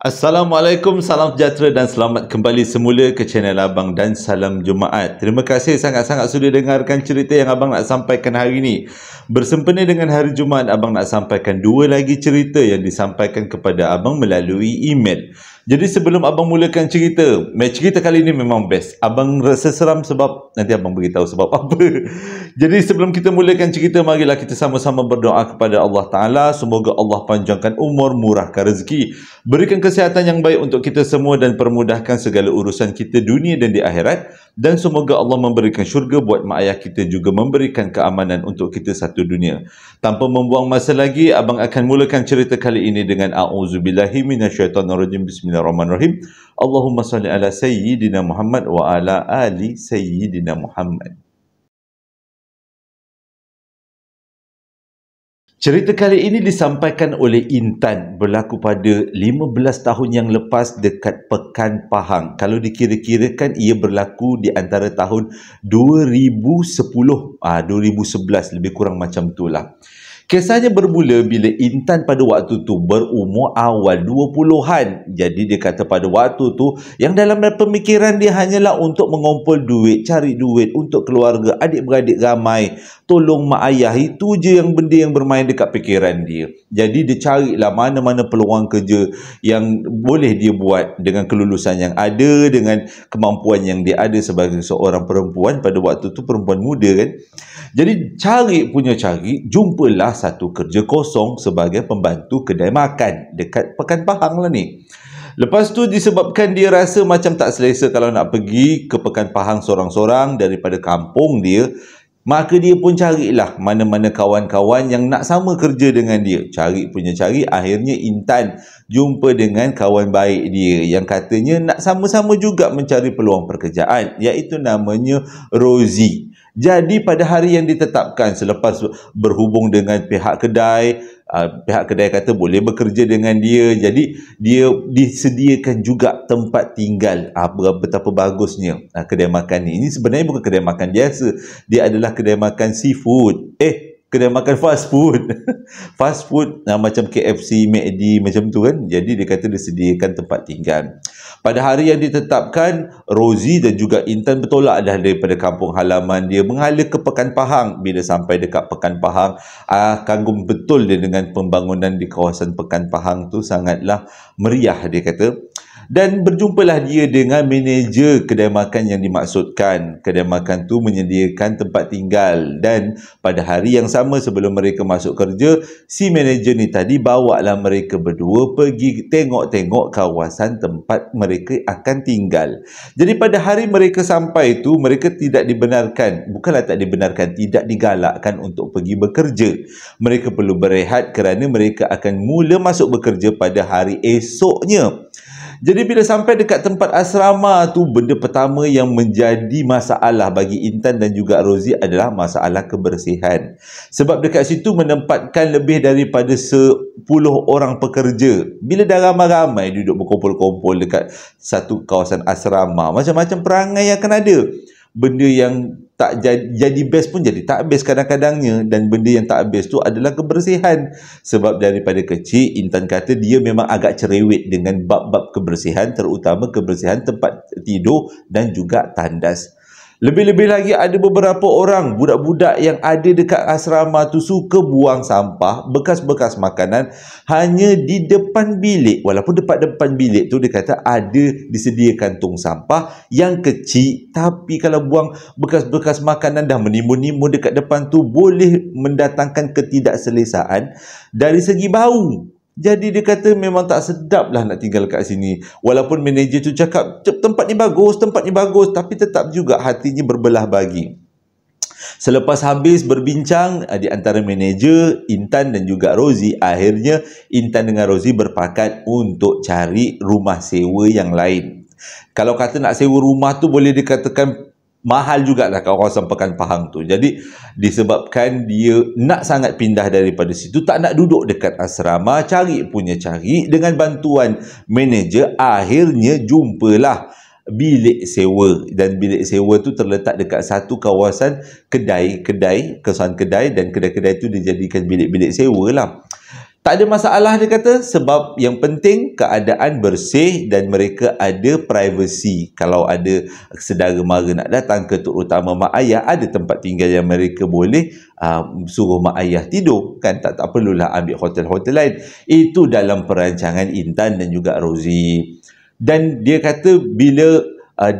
Assalamualaikum, salam sejahtera dan selamat kembali semula ke channel Abang dan salam Jumaat. Terima kasih sangat-sangat sudah dengarkan cerita yang Abang nak sampaikan hari ini. Bersempena dengan hari Jumaat, Abang nak sampaikan dua lagi cerita yang disampaikan kepada Abang melalui email. Jadi sebelum Abang mulakan cerita kali ini memang best. Abang rasa seram sebab nanti Abang beritahu sebab apa. Jadi sebelum kita mulakan cerita, marilah kita sama-sama berdoa kepada Allah Ta'ala. Semoga Allah panjangkan umur, murahkan rezeki, berikan kesihatan yang baik untuk kita semua dan permudahkan segala urusan kita dunia dan di akhirat. Dan semoga Allah memberikan syurga buat mak ayah kita, juga memberikan keamanan untuk kita satu dunia. Tanpa membuang masa lagi, Abang akan mulakan cerita kali ini dengan A'udzubillahi minasyaitonirrajim. Bismillahirrahmanirrahim. Allahumma salli ala Sayyidina Muhammad wa ala ali Sayyidina Muhammad. Cerita kali ini disampaikan oleh Intan, berlaku pada 15 tahun yang lepas dekat Pekan Pahang. Kalau dikira-kirakan, ia berlaku di antara tahun 2010, 2011, lebih kurang macam itulah. Kisahnya bermula bila Intan pada waktu tu berumur awal 20-an. Jadi dia kata pada waktu tu yang dalam pemikiran dia hanyalah untuk mengumpul duit, cari duit untuk keluarga, adik-beradik ramai, tolong mak ayah. Itu je yang benda yang bermain dekat fikiran dia. Jadi dia carilah mana-mana peluang kerja yang boleh dia buat dengan kelulusan yang ada, dengan kemampuan yang dia ada sebagai seorang perempuan. Pada waktu tu perempuan muda kan. Jadi cari, jumpalah satu kerja kosong sebagai pembantu kedai makan dekat Pekan Pahang lah ni. Lepas tu disebabkan dia rasa macam tak selesa kalau nak pergi ke Pekan Pahang sorang-sorang daripada kampung dia, maka dia pun carilah mana-mana kawan-kawan yang nak sama kerja dengan dia. Cari, akhirnya Intan jumpa dengan kawan baik dia yang katanya nak sama-sama juga mencari peluang pekerjaan, iaitu namanya Rozi. Jadi pada hari yang ditetapkan, selepas berhubung dengan pihak kedai kata boleh bekerja dengan dia. Jadi dia disediakan juga tempat tinggal. Betapa bagusnya kedai makan ni. Ini sebenarnya bukan kedai makan biasa. Dia adalah kedai makan seafood. Kedai makan fast food. Fast food macam KFC, McD macam tu kan. Jadi dia kata disediakan tempat tinggal. Pada hari yang ditetapkan, Rozi dan juga Intan bertolak dah daripada kampung halaman dia, menghala ke Pekan Pahang. Bila sampai dekat Pekan Pahang, kagum betul dia dengan pembangunan di kawasan Pekan Pahang tu, sangatlah meriah dia kata. Dan berjumpalah dia dengan manager kedai makan yang dimaksudkan. Kedai makan tu menyediakan tempat tinggal. Dan pada hari yang sama sebelum mereka masuk kerja, si manager ni tadi bawalah mereka berdua pergi tengok-tengok kawasan tempat mereka akan tinggal. Jadi pada hari mereka sampai tu, mereka tidak dibenarkan, bukanlah tak dibenarkan, tidak digalakkan untuk pergi bekerja. Mereka perlu berehat kerana mereka akan mula masuk bekerja pada hari esoknya. Jadi bila sampai dekat tempat asrama tu, benda pertama yang menjadi masalah bagi Intan dan juga Rozi adalah masalah kebersihan. Sebab dekat situ menempatkan lebih daripada 10 orang pekerja. Bila dah ramai-ramai duduk berkumpul-kumpul dekat satu kawasan asrama, macam-macam perangai akan ada. Benda yang tak jadi best pun jadi tak best kadang-kadangnya. Dan benda yang tak best tu adalah kebersihan. Sebab daripada kecil Intan kata dia memang agak cerewet dengan bab-bab kebersihan, terutama kebersihan tempat tidur dan juga tandas. Lebih-lebih lagi ada beberapa orang, budak-budak yang ada dekat asrama tu suka buang sampah, bekas-bekas makanan hanya di depan bilik. Walaupun depan bilik tu dia kata ada disediakan tong sampah yang kecil, tapi kalau buang bekas-bekas makanan dah menimbun-nimbun dekat depan tu, boleh mendatangkan ketidakselesaan dari segi bau. Jadi dia kata memang tak sedap lah nak tinggal kat sini. Walaupun manager tu cakap tempat ni bagus, tapi tetap juga hatinya berbelah bagi. Selepas habis berbincang di antara manager, Intan dan juga Rozi, akhirnya Intan dengan Rozi berpakat untuk cari rumah sewa yang lain. Kalau kata nak sewa rumah tu boleh dikatakan mahal jugalah kawasan Pekan Pahang tu. Jadi disebabkan dia nak sangat pindah daripada situ, tak nak duduk dekat asrama, cari dengan bantuan manager, akhirnya jumpalah bilik sewa. Dan bilik sewa tu terletak dekat satu kawasan kedai, dan kedai-kedai tu dijadikan bilik-bilik sewa lah. Tak ada masalah dia kata, sebab yang penting keadaan bersih dan mereka ada privacy. Kalau ada saudara mara nak datang ke terutama mak ayah, ada tempat tinggal yang mereka boleh suruh mak ayah tidur. Kan tak perlulah ambil hotel-hotel lain. Itu dalam perancangan Intan dan juga Rozi. Dan dia kata bila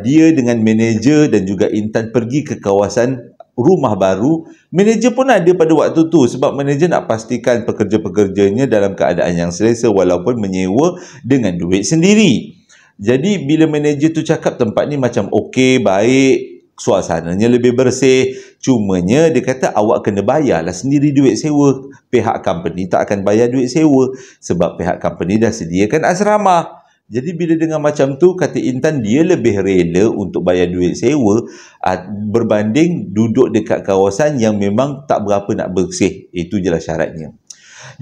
dia dengan manager dan juga Intan pergi ke kawasan rumah baru, manager pun ada pada waktu tu sebab manager nak pastikan pekerja-pekerjanya dalam keadaan yang selesa walaupun menyewa dengan duit sendiri. Jadi bila manager tu cakap tempat ni macam okey, baik, suasananya lebih bersih, cumanya dia kata awak kena bayarlah sendiri duit sewa. Pihak company tak akan bayar duit sewa sebab pihak company dah sediakan asrama. Jadi bila dengan macam tu, kata Intan, dia lebih rela untuk bayar duit sewa berbanding duduk dekat kawasan yang memang tak berapa nak bersih. Itu jelah syaratnya.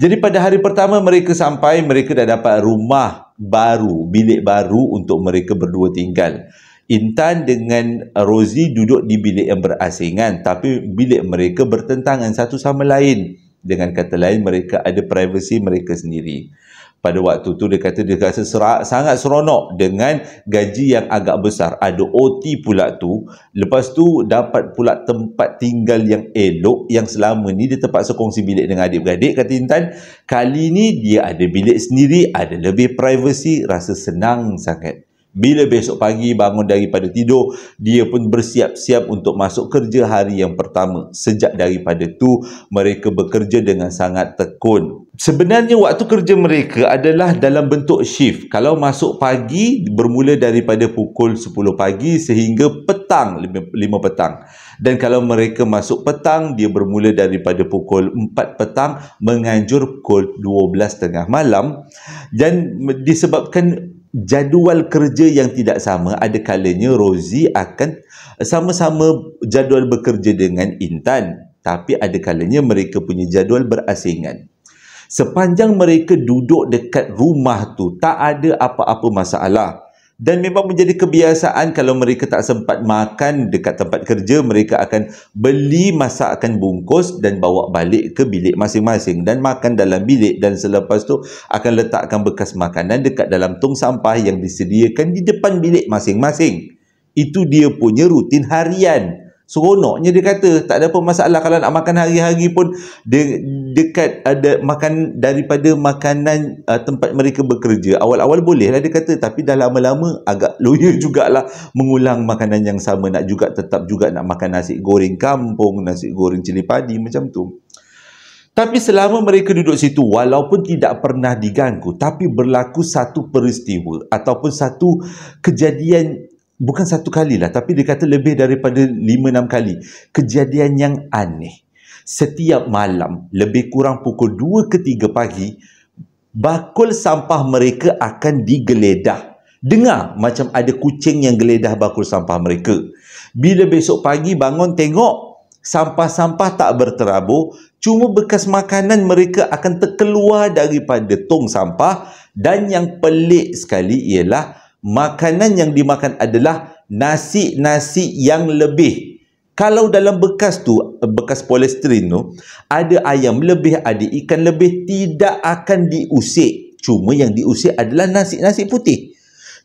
Jadi pada hari pertama mereka sampai, mereka dah dapat rumah baru, bilik baru untuk mereka berdua tinggal. Intan dengan Rozi duduk di bilik yang berasingan, tapi bilik mereka bertentangan satu sama lain. Dengan kata lain, mereka ada privasi mereka sendiri. Pada waktu tu dia kata dia rasa sangat seronok dengan gaji yang agak besar. Ada OT pula tu. Lepas tu dapat pula tempat tinggal yang elok, yang selama ni dia terpaksa kongsi bilik dengan adik-beradik, kata Intan. Kali ni dia ada bilik sendiri, ada lebih privasi, rasa senang sangat. Bila besok pagi bangun daripada tidur, dia pun bersiap-siap untuk masuk kerja hari yang pertama. Sejak daripada tu, mereka bekerja dengan sangat tekun. Sebenarnya waktu kerja mereka adalah dalam bentuk shift. Kalau masuk pagi, bermula daripada pukul 10 pagi sehingga petang, 5 petang. Dan kalau mereka masuk petang, dia bermula daripada pukul 4 petang menganjur pukul 12.30 malam. Dan disebabkan jadual kerja yang tidak sama, ada kalanya Rozi akan sama-sama jadual bekerja dengan Intan, tapi ada kalanya mereka punya jadual berasingan. Sepanjang mereka duduk dekat rumah tu, tak ada apa-apa masalah. Dan memang menjadi kebiasaan kalau mereka tak sempat makan dekat tempat kerja, mereka akan beli masakan bungkus dan bawa balik ke bilik masing-masing dan makan dalam bilik, dan selepas tu akan letakkan bekas makanan dekat dalam tong sampah yang disediakan di depan bilik masing-masing. Itu dia punya rutin harian. Seronoknya dia kata, tak ada apa masalah kalau nak makan hari-hari pun dekat ada makan daripada makanan tempat mereka bekerja. Awal-awal boleh lah dia kata, tapi dah lama-lama agak loya jugalah mengulang makanan yang sama, nak juga tetap juga nak makan nasi goreng kampung, nasi goreng cili padi macam tu. Tapi selama mereka duduk situ, walaupun tidak pernah diganggu, tapi berlaku satu peristiwa ataupun satu kejadian. Bukan satu kali lah, tapi dia kata lebih daripada 5-6 kali. Kejadian yang aneh. Setiap malam, lebih kurang pukul 2 ke 3 pagi, bakul sampah mereka akan digeledah. Dengar macam ada kucing yang geledah bakul sampah mereka. Bila besok pagi bangun tengok, sampah-sampah tak berterabur, cuma bekas makanan mereka akan terkeluar daripada tong sampah. Dan yang pelik sekali ialah makanan yang dimakan adalah nasi-nasi yang lebih. Kalau dalam bekas tu, bekas polystyrene tu, ada ayam lebih, ada ikan lebih, tidak akan diusik. Cuma yang diusik adalah nasi-nasi putih.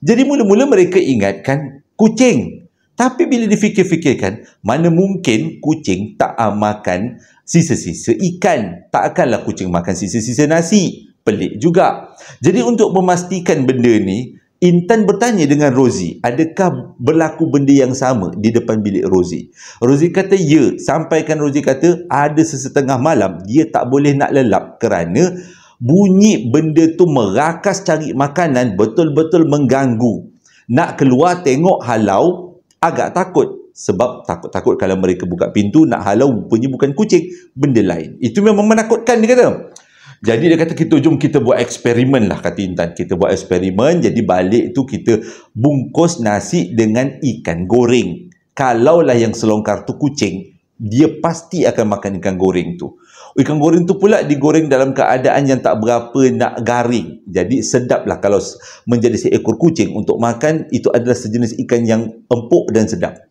Jadi mula-mula mereka ingatkan kucing. Tapi bila difikir-fikirkan, mana mungkin kucing tak makan sisa-sisa ikan. Tak akanlah kucing makan sisa-sisa nasi. Pelik juga. Jadi untuk memastikan benda ni, Intan bertanya dengan Rozi, adakah berlaku benda yang sama di depan bilik Rozi? Rozi kata ya. Sampaikan Rozi kata ada sesetengah malam dia tak boleh nak lelap kerana bunyi benda tu merakas cari makanan, betul-betul mengganggu. Nak keluar tengok halau agak takut. Sebab takut-takut kalau mereka buka pintu nak halau punya bukan kucing, benda lain. Itu memang menakutkan dia kata. Jadi dia kata jom kita buat eksperimen lah, kata Intan. Kita buat eksperimen, jadi balik tu kita bungkus nasi dengan ikan goreng. Kalaulah yang selongkar tu kucing, dia pasti akan makan ikan goreng tu. Ikan goreng tu pula digoreng dalam keadaan yang tak berapa nak garing. Jadi sedap lah kalau menjadi seekor kucing untuk makan. Itu adalah sejenis ikan yang empuk dan sedap.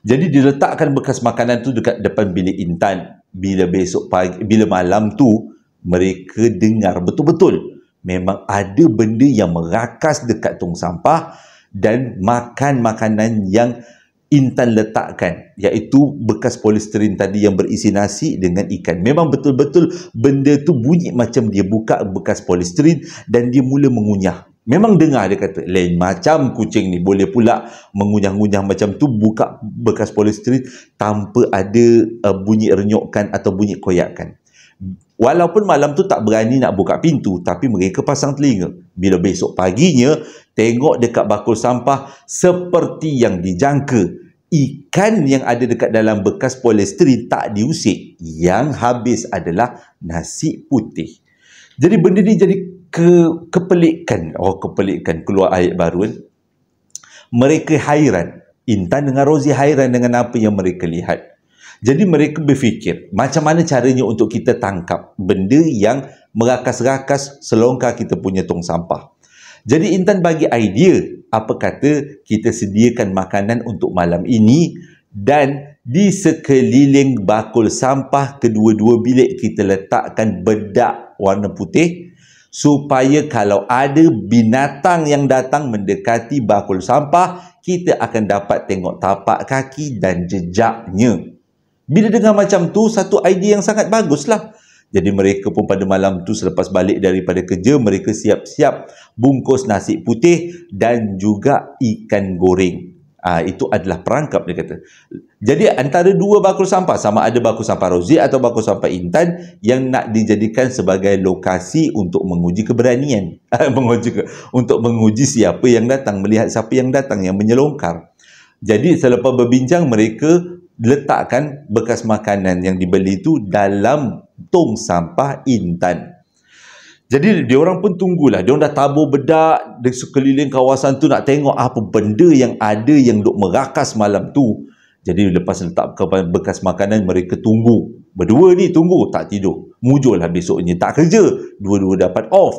Jadi diletakkan bekas makanan tu dekat depan bilik Intan. Bila besok pagi, bila malam tu, Mereka dengar betul-betul memang ada benda yang merakas dekat tong sampah dan makan makanan yang Intan letakkan, iaitu bekas polisterin tadi yang berisi nasi dengan ikan. Memang betul-betul benda tu bunyi macam dia buka bekas polisterin dan dia mula mengunyah. Memang dengar dia kata, lain macam kucing ni boleh pula mengunyah-ngunyah macam tu, buka bekas polisterin tanpa ada bunyi renyukan atau bunyi koyakan. Walaupun malam tu tak berani nak buka pintu, tapi mereka pasang telinga. Bila besok paginya, tengok dekat bakul sampah seperti yang dijangka. Ikan yang ada dekat dalam bekas polisterin tak diusik. Yang habis adalah nasi putih. Jadi benda ni jadi kepelikan. Kepelikan, keluar ayat baru kan. Mereka hairan. Intan dengan Rozi hairan dengan apa yang mereka lihat. Jadi mereka berfikir, macam mana caranya untuk kita tangkap benda yang merakas-rakas selongkar kita punya tong sampah. Jadi Intan bagi idea, apa kata kita sediakan makanan untuk malam ini dan di sekeliling bakul sampah kedua-dua bilik kita letakkan bedak warna putih supaya kalau ada binatang yang datang mendekati bakul sampah, kita akan dapat tengok tapak kaki dan jejaknya. Bila dengar macam tu, satu idea yang sangat baguslah. Jadi mereka pun pada malam tu selepas balik daripada kerja, mereka siap-siap bungkus nasi putih dan juga ikan goreng. Itu adalah perangkap, dia kata. Jadi antara dua bakul sampah, sama ada bakul sampah Rozi atau bakul sampah Intan, yang nak dijadikan sebagai lokasi untuk menguji keberanian. Untuk menguji siapa yang datang, melihat siapa yang datang, yang menyelongkar. Jadi selepas berbincang, mereka letakkan bekas makanan yang dibeli itu dalam tong sampah Intan. Jadi diorang pun tunggulah. Diorang dah tabur bedak di sekeliling kawasan tu nak tengok apa benda yang ada yang duk merakas malam tu. Jadi lepas letak bekas makanan, mereka tunggu. Berdua ni tunggu, tak tidur. Mujurlah besoknya, tak kerja. Dua-dua dapat off.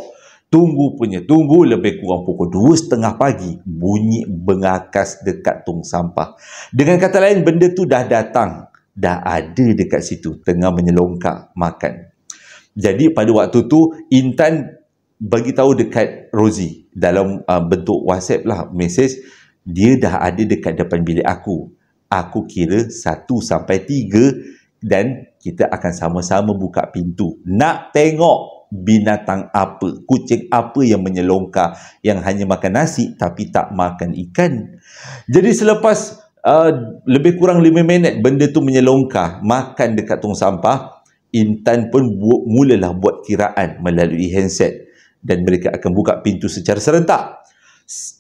Tunggu lebih kurang pukul 2:30 pagi. Bunyi bengakas dekat tong sampah. Dengan kata lain, benda tu dah datang. Dah ada dekat situ. Tengah menyelongkar makan. Jadi pada waktu tu, Intan bagi tahu dekat Rozi. Dalam bentuk WhatsApp lah, mesej. Dia dah ada dekat depan bilik aku. Aku kira 1 sampai 3 dan kita akan sama-sama buka pintu. Nak tengok binatang apa, kucing apa yang menyelongkar, yang hanya makan nasi tapi tak makan ikan. Jadi selepas lebih kurang 5 minit benda tu menyelongkar, makan dekat tong sampah, Intan pun mulalah buat kiraan melalui handset dan mereka akan buka pintu secara serentak.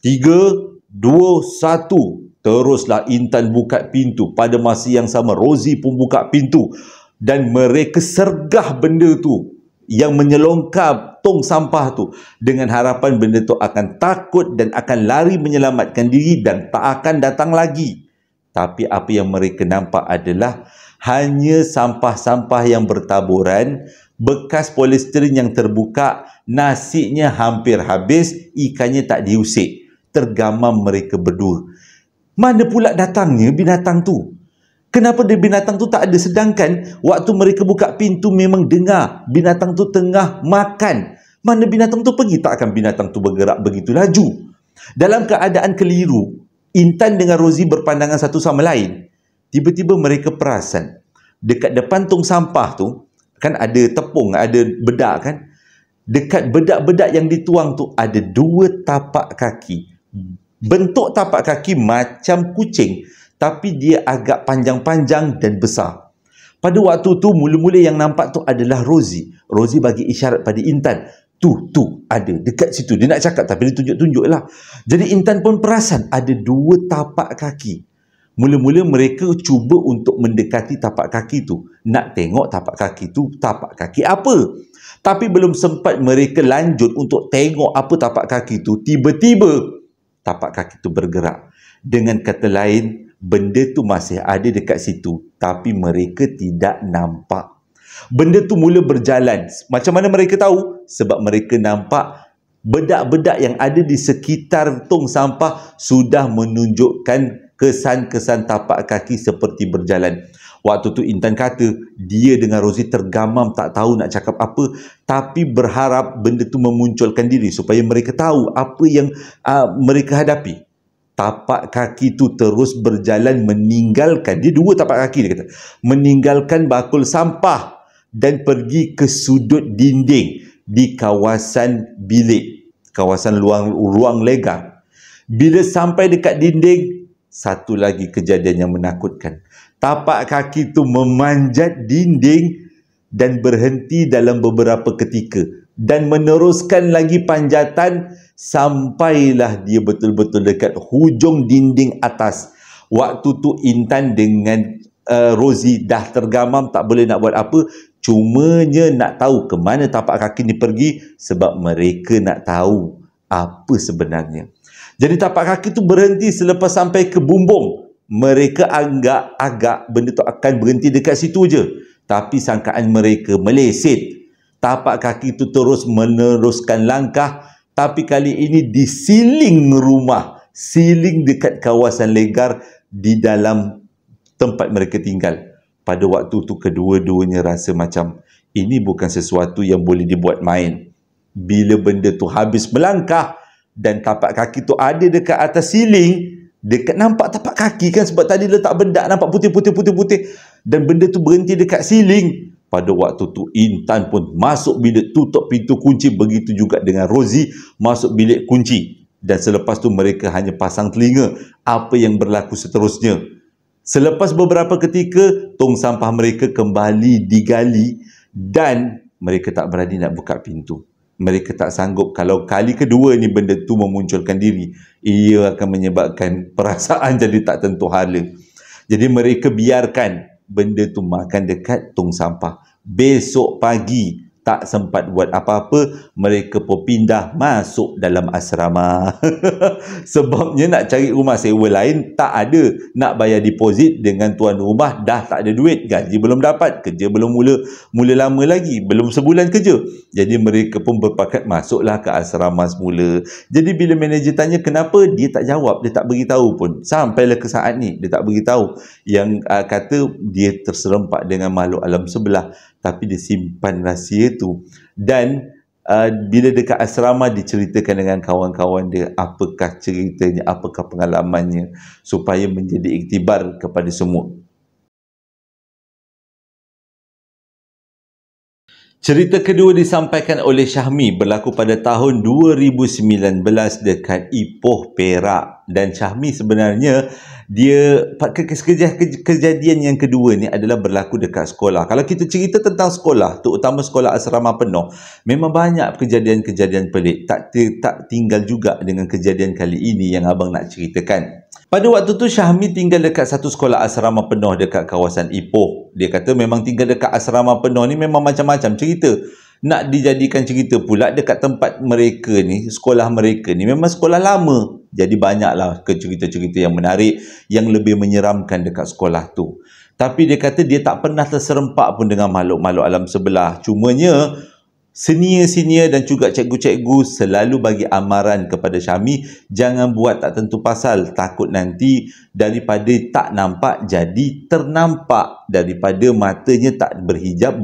3, 2, 1. Teruslah Intan buka pintu. Pada masa yang sama, Rozi pun buka pintu dan mereka sergah benda tu yang menyelongkar tong sampah tu dengan harapan benda tu akan takut dan akan lari menyelamatkan diri dan tak akan datang lagi. Tapi apa yang mereka nampak adalah hanya sampah-sampah yang bertaburan, bekas polisterin yang terbuka, nasinya hampir habis, ikannya tak diusik. Tergamam mereka berdua. Mana pula datangnya binatang tu? Kenapa dia binatang tu tak ada? Sedangkan waktu mereka buka pintu memang dengar binatang tu tengah makan. Mana binatang tu pergi? Tak akan binatang tu bergerak begitu laju. Dalam keadaan keliru, Intan dengan Rozi berpandangan satu sama lain. Tiba-tiba mereka perasan dekat depan tong sampah tu kan ada tepung, ada bedak kan. Dekat bedak-bedak yang dituang tu ada 2 tapak kaki. Bentuk tapak kaki macam kucing, tapi dia agak panjang-panjang dan besar. Pada waktu tu, mula-mula yang nampak tu adalah Rozi. Rozi bagi isyarat pada Intan. Tu, ada dekat situ. Dia nak cakap tapi dia tunjuk-tunjuk lah. Jadi Intan pun perasan ada 2 tapak kaki. Mula-mula mereka cuba untuk mendekati tapak kaki tu. Nak tengok tapak kaki tu, tapak kaki apa. Tapi belum sempat mereka lanjut untuk tengok apa tapak kaki tu, tiba-tiba tapak kaki tu bergerak. Dengan kata lain, benda tu masih ada dekat situ, tapi mereka tidak nampak. Benda tu mula berjalan. Macam mana mereka tahu? Sebab mereka nampak bedak-bedak yang ada di sekitar tong sampah sudah menunjukkan kesan-kesan tapak kaki seperti berjalan. Waktu tu Intan kata dia dengan Rozi tergamam, tak tahu nak cakap apa, tapi berharap benda tu memunculkan diri supaya mereka tahu apa yang mereka hadapi. Tapak kaki tu terus berjalan meninggalkan, dia 2 tapak kaki dia kata, meninggalkan bakul sampah dan pergi ke sudut dinding di kawasan bilik, kawasan ruang lega. Bila sampai dekat dinding, satu lagi kejadian yang menakutkan. Tapak kaki tu memanjat dinding dan berhenti dalam beberapa ketika dan meneruskan lagi panjatan sampailah dia betul-betul dekat hujung dinding atas. Waktu tu Intan dengan Rozi dah tergamam, tak boleh nak buat apa, cumanya nak tahu ke mana tapak kaki ni pergi sebab mereka nak tahu apa sebenarnya. Jadi tapak kaki tu berhenti selepas sampai ke bumbung. Mereka agak benda tu akan berhenti dekat situ je. Tapi sangkaan mereka meleset. Tapak kaki tu terus meneruskan langkah. Tapi kali ini di siling rumah. Siling dekat kawasan legar di dalam tempat mereka tinggal. Pada waktu tu kedua-duanya rasa macam ini bukan sesuatu yang boleh dibuat main. Bila benda tu habis melangkah dan tapak kaki tu ada dekat atas siling, dekat nampak tapak kaki kan, sebab tadi letak bedak nampak putih dan benda tu berhenti dekat siling. Pada waktu tu Intan pun masuk bilik, tutup pintu kunci, begitu juga dengan Rozi masuk bilik kunci. Dan selepas tu mereka hanya pasang telinga apa yang berlaku seterusnya. Selepas beberapa ketika, tong sampah mereka kembali digali dan mereka tak berani nak buka pintu. Mereka tak sanggup kalau kali kedua ni benda tu memunculkan diri, ia akan menyebabkan perasaan jadi tak tentu hala. Jadi mereka biarkan benda tu makan dekat tong sampah. Besok pagi tak sempat buat apa-apa, mereka pun pindah masuk dalam asrama. Sebabnya nak cari rumah sewa lain tak ada, nak bayar deposit dengan tuan rumah dah tak ada duit, gaji belum dapat, kerja belum mula lama lagi, belum sebulan kerja. Jadi mereka pun berpakat masuklah ke asrama semula. Jadi bila manager tanya kenapa, dia tak jawab, dia tak beritahu pun. Sampailah ke saat ni dia tak beritahu. Yang kata dia terserempak dengan makhluk alam sebelah, tapi dia simpan rahsia tu. Dan bila dekat asrama diceritakan dengan kawan-kawan dia apakah ceritanya, apakah pengalamannya, supaya menjadi iktibar kepada semua. Cerita kedua disampaikan oleh Syahmi, berlaku pada tahun 2019 dekat Ipoh, Perak. Dan Syahmi sebenarnya dia kejadian yang kedua ni adalah berlaku dekat sekolah. Kalau kita cerita tentang sekolah, terutama sekolah asrama penuh, memang banyak kejadian-kejadian pelik. Tak tinggal juga dengan kejadian kali ini yang abang nak ceritakan. Pada waktu tu Syahmi tinggal dekat satu sekolah asrama penuh dekat kawasan Ipoh. Dia kata memang tinggal dekat asrama penuh ni memang macam-macam cerita. Nak dijadikan cerita pula dekat tempat mereka ni, sekolah mereka ni memang sekolah lama. Jadi banyaklah cerita-cerita yang menarik, yang lebih menyeramkan dekat sekolah tu. Tapi dia kata dia tak pernah terserempak pun dengan makhluk-makhluk alam sebelah. Cumanya senior-senior dan juga cikgu-cikgu selalu bagi amaran kepada Syahmi, jangan buat tak tentu pasal, takut nanti daripada tak nampak jadi ternampak, daripada matanya tak berhijab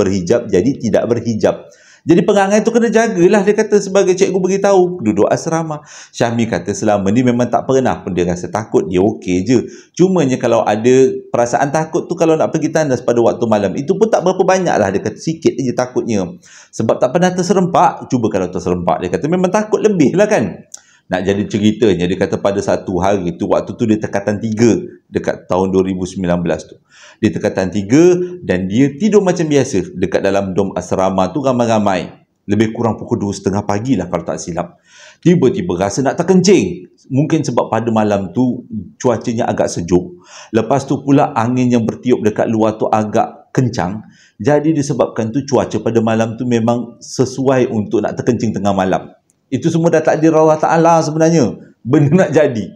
jadi tidak berhijab. Jadi perangai tu kena jagalah, dia kata sebagai cikgu beritahu duduk asrama. Syahmi kata selama ni memang tak pernah pun dia rasa takut, dia okey je. Cumanya kalau ada perasaan takut tu kalau nak pergi tandas pada waktu malam, itu pun tak berapa banyak lah, dia kata sikit je takutnya. Sebab tak pernah terserempak. Cuba kalau terserempak, dia kata memang takut lebih lah kan. Nak jadi ceritanya, dia kata pada satu hari tu, waktu tu dia tingkatan 3 dekat tahun 2019 tu. Dia tingkatan 3 dan dia tidur macam biasa dekat dalam dom asrama tu ramai-ramai. Lebih kurang pukul 2:30 pagi lah kalau tak silap. Tiba-tiba rasa nak terkencing. Mungkin sebab pada malam tu cuacanya agak sejuk. Lepas tu pula angin yang bertiup dekat luar tu agak kencang. Jadi disebabkan tu cuaca pada malam tu memang sesuai untuk nak terkencing tengah malam. Itu semua dah takdir Allah Ta'ala sebenarnya. Benda nak jadi.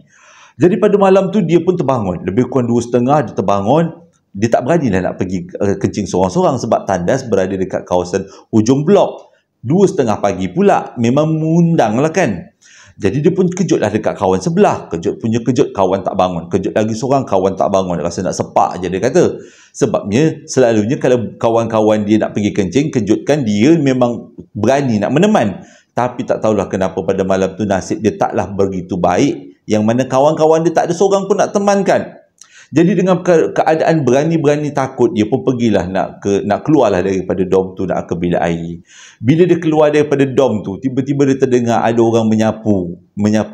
Jadi pada malam tu dia pun terbangun. Lebih kurang 2:30 dia terbangun. Dia tak beranilah nak pergi kencing seorang-seorang sebab tandas berada dekat kawasan hujung blok. 2:30 pagi pula. Memang mengundang lah kan. Jadi dia pun kejutlah dekat kawan sebelah. Kejut, kawan tak bangun. Kejut lagi seorang, kawan tak bangun. Dia rasa nak sepak je, dia kata. Sebabnya, selalunya kalau kawan-kawan dia nak pergi kencing, kejutkan dia memang berani nak meneman. Tapi tak tahulah kenapa pada malam tu nasib dia taklah begitu baik. Yang mana kawan-kawan dia tak ada seorang pun nak temankan. Jadi dengan keadaan berani-berani takut, dia pun pergilah nak keluarlah daripada dom tu, nak ke bilik air. Bila dia keluar daripada dom tu, tiba-tiba dia terdengar ada orang menyapu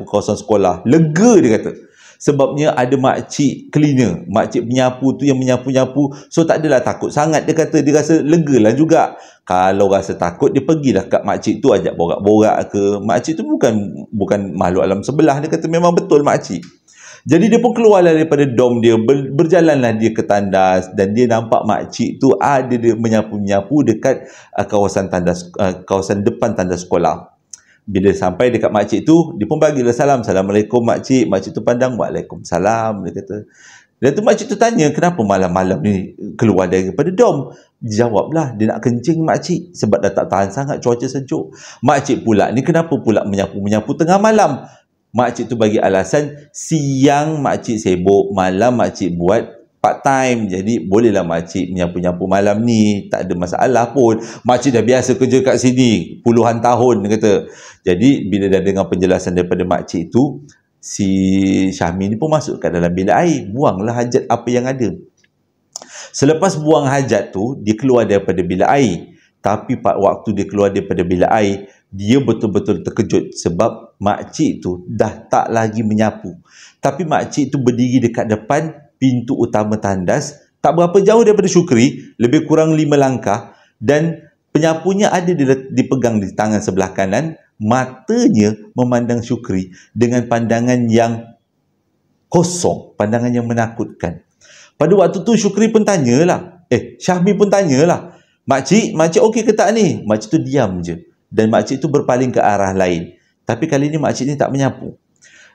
kawasan sekolah. Lega, dia kata. Sebabnya ada makcik cleaner, makcik penyapu tu yang menyapu-nyapu. So tak adalah takut sangat, dia kata. Dia rasa lega lah juga. Kalau rasa takut, dia pergilah kat makcik tu, ajak borak-borak ke. Makcik tu bukan makhluk alam sebelah, dia kata memang betul makcik. Jadi dia pun keluarlah daripada dom dia, berjalanlah dia ke tandas, dan dia nampak makcik tu ada dia menyapu-nyapu dekat kawasan depan tandas sekolah. Bila sampai dekat makcik tu, dia pun bagilah salam. Assalamualaikum makcik. Makcik tu pandang, Waalaikumsalam, dia kata. Dan tu makcik tu tanya, kenapa malam-malam ni keluar daripada dom? Jawablah, dia nak kencing makcik, sebab dah tak tahan sangat cuaca sejuk. Makcik pula ni kenapa pula menyapu-menyapu tengah malam? Makcik tu bagi alasan, siang makcik sibuk, malam makcik buat part time. Jadi bolehlah makcik menyapu-nyapu malam ni, tak ada masalah pun. Makcik dah biasa kerja kat sini puluhan tahun, dia kata. Jadi bila dah dengar penjelasan daripada makcik tu, si Syahmi ni pun masuk kat dalam bilik air, buanglah hajat apa yang ada. Selepas buang hajat tu, dia keluar daripada bilik air. Tapi waktu dia keluar daripada bilik air, dia betul-betul terkejut sebab makcik tu dah tak lagi menyapu. Tapi makcik tu berdiri dekat depan pintu utama tandas, tak berapa jauh daripada Syukri, lebih kurang 5 langkah, dan penyapunya ada dipegang di tangan sebelah kanan. Matanya memandang Syukri dengan pandangan yang kosong, pandangan yang menakutkan. Pada waktu tu Syukri pun tanyalah, Syahmi pun tanyalah, Makcik okey ke tak ni? Makcik tu diam je. Dan makcik tu berpaling ke arah lain. Tapi kali ni makcik ni tak menyapu.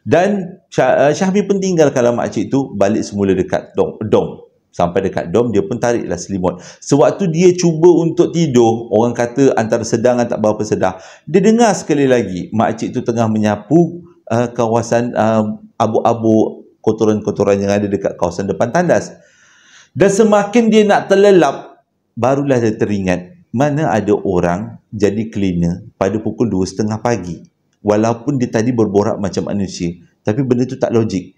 Dan Syahmi pun tinggalkanlah makcik tu balik semula dekat dom. Sampai dekat dom, dia pun tariklah selimut. Sewaktu dia cuba untuk tidur, orang kata antara sedang dan tak berapa sedar, dia dengar sekali lagi makcik tu tengah menyapu kawasan abu-abu, kotoran-kotoran yang ada dekat kawasan depan tandas. Dan semakin dia nak terlelap, barulah dia teringat, mana ada orang jadi cleaner pada pukul 2:30 pagi. Walaupun dia tadi berborak macam manusia, tapi benda tu tak logik.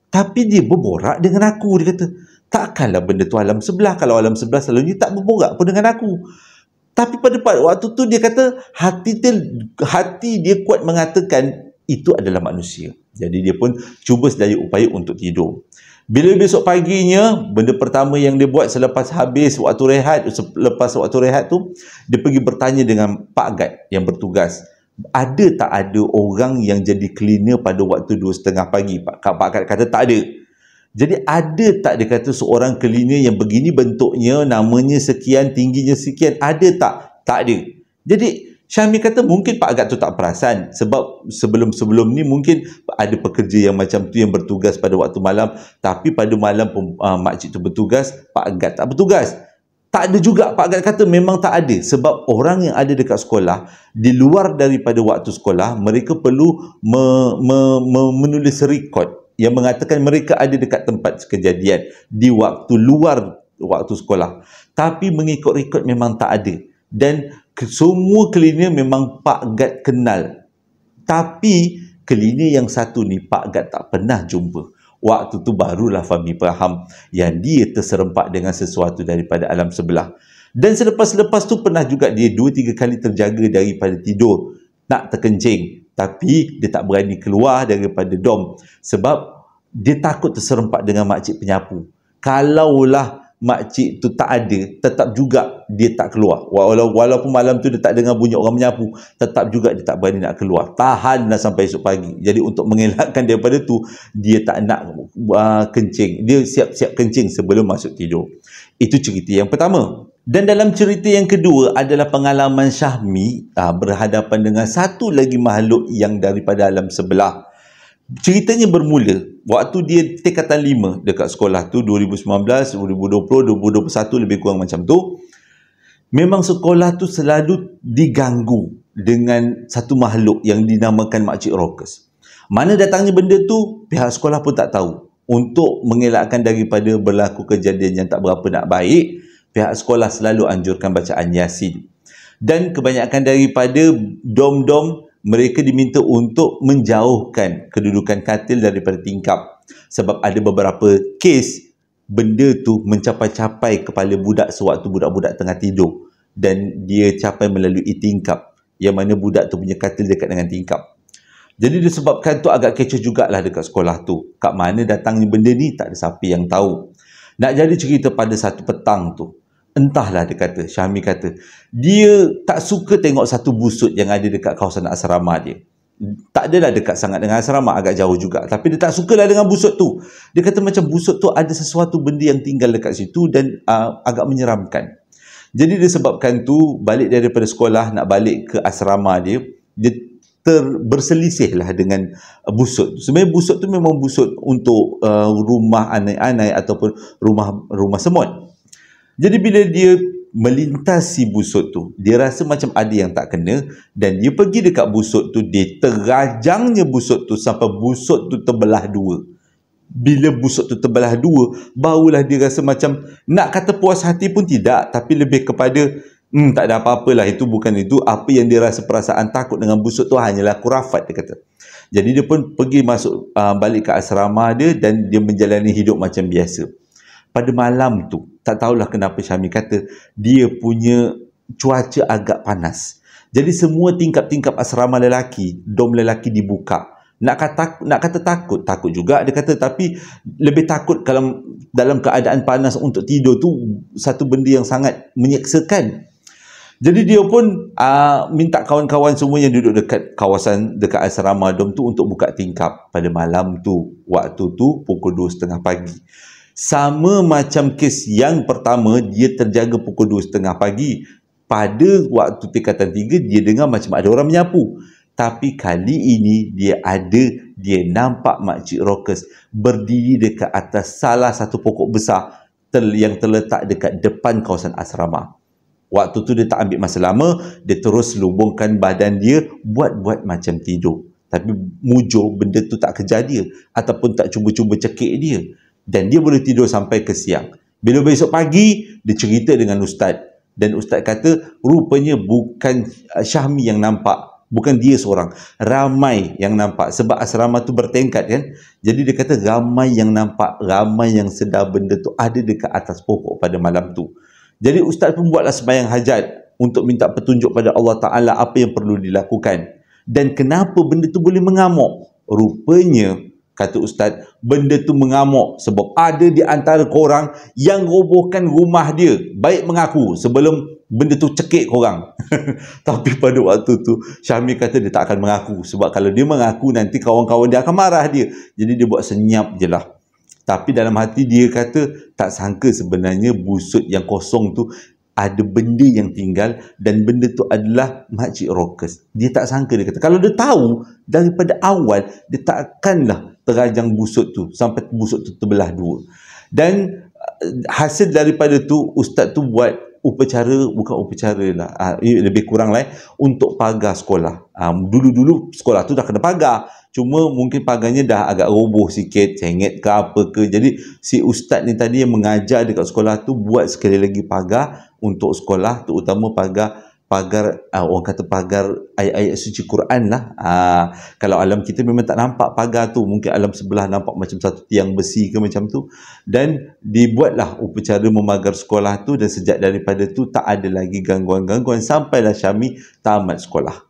Tapi dia berborak dengan aku, dia kata. Takkanlah benda tu alam sebelah. Kalau alam sebelah selalunya tak berborak pun dengan aku. Tapi pada waktu tu dia kata, hati dia kuat mengatakan itu adalah manusia. Jadi dia pun cuba sedaya upaya untuk tidur. Bila besok paginya, benda pertama yang dia buat selepas waktu rehat tu, dia pergi bertanya dengan Pak Gad yang bertugas. Ada tak ada orang yang jadi cleaner pada waktu 2:30 pagi? Pak Gad kata tak ada. Jadi ada tak, dia kata, seorang cleaner yang begini bentuknya, namanya sekian, tingginya sekian, ada tak? Tak ada. Jadi Syahmi kata mungkin Pak Gad tu tak perasan sebab sebelum-sebelum ni mungkin ada pekerja yang macam tu yang bertugas pada waktu malam, tapi pada malam makcik tu bertugas, Pak Gad tak bertugas. Tak ada juga, Pak Gad kata memang tak ada, sebab orang yang ada dekat sekolah di luar daripada waktu sekolah, mereka perlu menulis rekod yang mengatakan mereka ada dekat tempat kejadian di waktu luar waktu sekolah. Tapi mengikut rekod memang tak ada. Dan semua cleaner memang Pak Gad kenal. Tapi cleaner yang satu ni Pak Gad tak pernah jumpa. Waktu tu barulah Fahmi faham yang dia terserempak dengan sesuatu daripada alam sebelah. Dan selepas tu pernah juga dia 2-3 kali terjaga daripada tidur nak terkencing. Tapi dia tak berani keluar daripada dom sebab dia takut terserempak dengan makcik penyapu. Kalaulah makcik tu tak ada, tetap juga dia tak keluar. Walaupun malam tu dia tak dengar bunyi orang menyapu, tetap juga dia tak berani nak keluar. Tahanlah sampai esok pagi. Jadi untuk mengelakkan daripada tu, dia tak nak kencing. Dia siap-siap kencing sebelum masuk tidur. Itu cerita yang pertama. Dan dalam cerita yang kedua adalah pengalaman Syahmi berhadapan dengan satu lagi makhluk yang daripada alam sebelah. Ceritanya bermula waktu dia tingkatan 5 dekat sekolah tu, 2019, 2020, 2021, lebih kurang macam tu. Memang sekolah tu selalu diganggu dengan satu makhluk yang dinamakan Makcik Rockers. Mana datangnya benda tu, pihak sekolah pun tak tahu. Untuk mengelakkan daripada berlaku kejadian yang tak berapa nak baik, pihak sekolah selalu anjurkan bacaan Yasin. Dan kebanyakan daripada dom-dom, mereka diminta untuk menjauhkan kedudukan katil daripada tingkap. Sebab ada beberapa kes, benda tu mencapai-capai kepala budak sewaktu budak-budak tengah tidur. Dan dia capai melalui tingkap, yang mana budak tu punya katil dekat dengan tingkap. Jadi disebabkan tu agak kecoh jugalah dekat sekolah tu. Kat mana datangnya benda ni, tak ada siapa yang tahu. Nak jadi cerita pada satu petang tu, entahlah dia kata, Syahmi kata, dia tak suka tengok satu busut yang ada dekat kawasan asrama dia. Tak adalah dekat sangat dengan asrama, agak jauh juga. Tapi dia tak sukalah dengan busut tu. Dia kata macam busut tu ada sesuatu benda yang tinggal dekat situ dan agak menyeramkan. Jadi disebabkan tu, balik daripada sekolah, nak balik ke asrama dia, dia berselisihlah dengan busut. Sebenarnya busut tu memang busut untuk rumah anai-anai ataupun rumah semut. Jadi bila dia melintasi busut tu, dia rasa macam ada yang tak kena dan dia pergi dekat busut tu, dia terajangnya busut tu sampai busut tu terbelah dua. Bila busut tu terbelah dua, barulah dia rasa macam, nak kata puas hati pun tidak, tapi lebih kepada tak ada apa-apalah, itu bukan itu. Apa yang dia rasa perasaan takut dengan busut tu hanyalah khurafat, dia kata. Jadi dia pun pergi masuk balik ke asrama dia dan dia menjalani hidup macam biasa. Pada malam tu, tak tahulah kenapa Syahmi kata, dia punya cuaca agak panas. Jadi semua tingkap-tingkap asrama lelaki, dom lelaki dibuka. Nak kata takut juga dia kata, tapi lebih takut kalau dalam keadaan panas untuk tidur tu, satu benda yang sangat menyeksakan. Jadi dia pun minta kawan-kawan semua yang duduk dekat kawasan, dekat asrama dom tu untuk buka tingkap pada malam tu. Waktu tu pukul 2.30 pagi. Sama macam kes yang pertama, dia terjaga pukul 2.30 pagi. Pada waktu tingkatan 3, dia dengar macam ada orang menyapu. Tapi kali ini dia nampak Makcik Rockers berdiri dekat atas salah satu pokok besar yang terletak dekat depan kawasan asrama. Waktu tu dia tak ambil masa lama, dia terus lubungkan badan dia, buat macam tidur. Tapi mujur benda tu tak kejar dia, ataupun tak cuba-cuba cekik dia. Dan dia boleh tidur sampai ke siang. Bila besok pagi, dia cerita dengan ustaz. Dan ustaz kata, rupanya bukan Syahmi yang nampak, bukan dia seorang, ramai yang nampak. Sebab asrama tu bertingkat kan. Jadi dia kata ramai yang nampak, ramai yang sedar benda tu ada dekat atas pokok pada malam tu. Jadi ustaz pun buatlah sembahyang hajat untuk minta petunjuk pada Allah Ta'ala apa yang perlu dilakukan. Dan kenapa benda tu boleh mengamuk? Rupanya, kata ustaz, benda tu mengamuk sebab ada di antara korang yang robohkan rumah dia. Baik mengaku sebelum benda tu cekik korang. Tapi pada waktu tu, Syahmi kata dia tak akan mengaku. Sebab kalau dia mengaku, nanti kawan-kawan dia akan marah dia. Jadi dia buat senyap je lah. Tapi dalam hati dia kata, tak sangka sebenarnya busut yang kosong tu ada benda yang tinggal dan benda tu adalah Makcik Rockers. Dia tak sangka, dia kata. Kalau dia tahu daripada awal, dia takkanlah terajang busut tu sampai busut tu terbelah dua. Dan hasil daripada tu, ustaz tu buat bukan upacara lah, lebih kurang lah untuk pagar sekolah. Dulu-dulu sekolah tu dah kena pagar, cuma mungkin pagarnya dah agak roboh sikit, cengit ke apa ke. Jadi si ustaz ni tadi yang mengajar dekat sekolah tu buat sekali lagi pagar untuk sekolah, terutama pagar orang kata pagar ayat-ayat suci Quran lah. Kalau alam kita memang tak nampak pagar tu, mungkin alam sebelah nampak macam satu tiang besi ke macam tu. Dan dibuatlah upacara memagar sekolah tu, dan sejak daripada tu tak ada lagi gangguan-gangguan sampailah Syahmi tamat sekolah.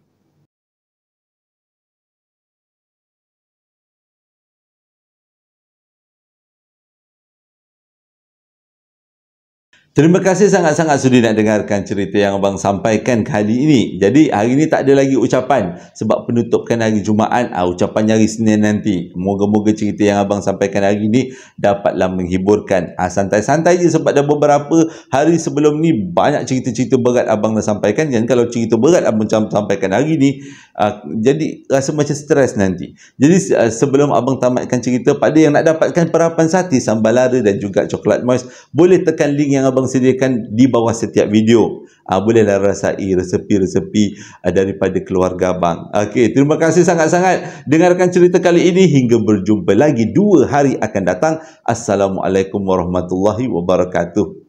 Terima kasih sangat-sangat sudi nak dengarkan cerita yang abang sampaikan kali ini. Jadi hari ini tak ada lagi ucapan sebab penutupkan hari Jumaat, ucapan hari Senin nanti. Moga-moga cerita yang abang sampaikan hari ini dapatlah menghiburkan. Santai-santai je sebab dah beberapa hari sebelum ni banyak cerita-cerita berat abang dah sampaikan. Dan kalau cerita berat abang sampaikan hari ni, Jadi rasa macam stres nanti. Jadi sebelum abang tamatkan cerita, pada yang nak dapatkan perapan sati, sambal lara dan juga coklat moist, boleh tekan link yang abang sediakan di bawah setiap video. Bolehlah rasai resepi-resepi daripada keluarga abang. Okey, terima kasih sangat-sangat dengarkan cerita kali ini. Hingga berjumpa lagi 2 hari akan datang. Assalamualaikum warahmatullahi wabarakatuh.